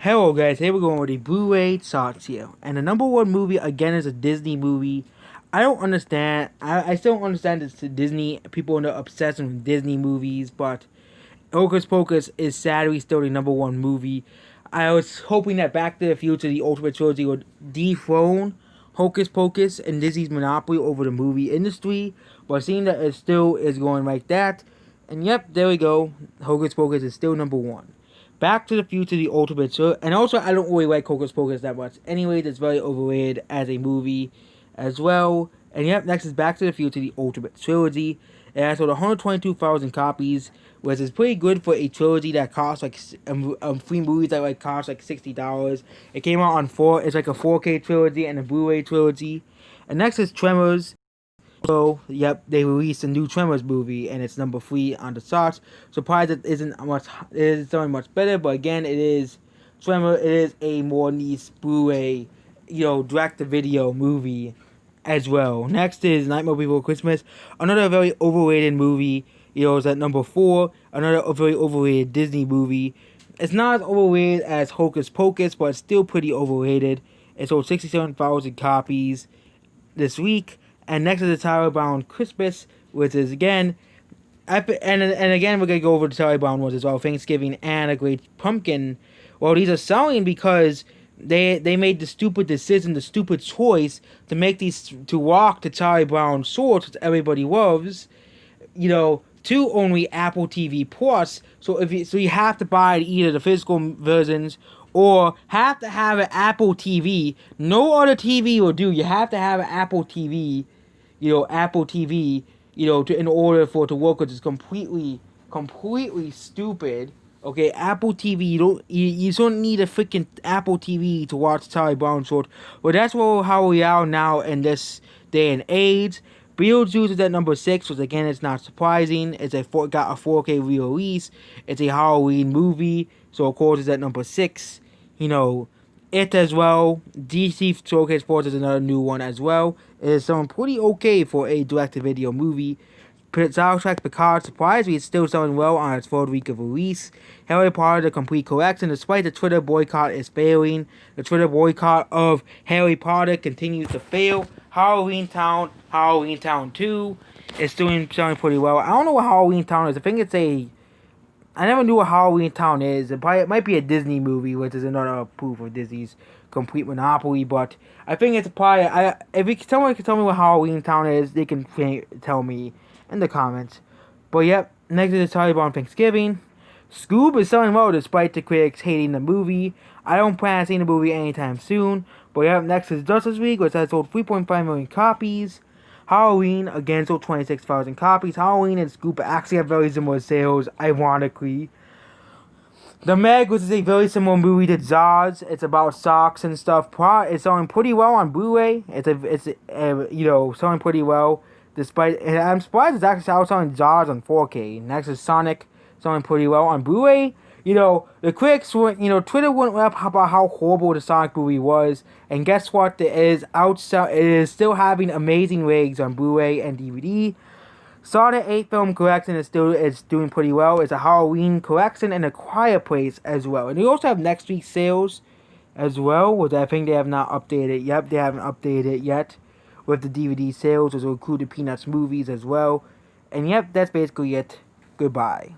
Hello guys, here we're going with the Blu-ray charts here. And the number one movie again is a Disney movie. I don't understand. I still don't understand this Disney people are obsessed with Disney movies, but Hocus Pocus is sadly still the number one movie. I was hoping that Back to the Future, the Ultimate Trilogy, would dethrone Hocus Pocus and Disney's monopoly over the movie industry, but seeing that it still is going like that, and yep, there we go. Hocus Pocus is still number one. Back to the Future, the Ultimate Trilogy, and also I don't really like Hocus Pocus that much. Anyways, it's very overrated as a movie as well. And yep, next is Back to the Future, the Ultimate Trilogy. It has sold 122,000 copies, which is pretty good for a trilogy that costs like three movies that cost like $60. It came out on it's like a 4K trilogy and a Blu-ray trilogy. And next is Tremors. So, yep, they released a new Tremors movie, and it's number 3 on the charts. Surprised it isn't selling much better, but again, it is Tremors. It is a more niche Blu-ray, direct-to-video movie as well. Next is Nightmare Before Christmas, another very overrated movie. It's at number 4, another very overrated Disney movie. It's not as overrated as Hocus Pocus, but it's still pretty overrated. It sold 67,000 copies this week. And next is the Charlie Brown Christmas, which is again, and again we're gonna go over the Charlie Brown ones as well. Thanksgiving and A Great Pumpkin. Well, these are selling because they made the stupid decision, the stupid choice to make these to walk the Charlie Brown shorts, which everybody loves. To only Apple TV Plus. So you have to buy either the physical versions or have to have an Apple TV. No other TV will do. You have to have an Apple TV. Apple TV, in order for it to work, which is completely stupid. Okay, Apple TV, you don't need a freaking Apple TV to watch Charlie Brown short. But that's how we are now in this day and age. Beetlejuice is at number 6, which again is not surprising. Got a 4K re-release. It's a Halloween movie, so of course it's at number 6. It as well. DC Showcase Sports is another new one as well. It is selling pretty okay for a direct-to-video movie. Star Trek Picard, surprisingly, it's still selling well on its 4th week of release. Harry Potter, The Complete Collection, despite the Twitter boycott is failing. The Twitter boycott of Harry Potter continues to fail. Halloween Town 2 is selling pretty well. I don't know what Halloween Town is. I think I never knew what Halloween Town is. It might be a Disney movie, which is another proof of Disney's complete monopoly. But I think it's probably. If someone can tell me what Halloween Town is, they can tell me in the comments. But yep, next is the Charlie Brown Thanksgiving. Scoob is selling well despite the critics hating the movie. I don't plan on seeing the movie anytime soon. But yep, next is Justice League, which has sold 3.5 million copies. Halloween, again, sold 26,000 copies. Halloween and Scoop actually have very similar sales, ironically. The Meg, which is a very similar movie to Zaz. It's about socks and stuff. It's selling pretty well on Blu-ray. It's selling pretty well. And I'm surprised it's actually selling Zaz on 4K. Next is Sonic, selling pretty well on Blu-ray. The critics went, Twitter went up about how horrible the Sonic movie was, and guess what? It is still having amazing ratings on Blu-ray and DVD. Sonic 8 film collection is doing pretty well. It's a Halloween collection and a Quiet Place as well. And they also have next week's sales as well, which I think they have not updated yet. They haven't updated it yet with the DVD sales, which will include the Peanuts movies as well. And yep, that's basically it. Goodbye.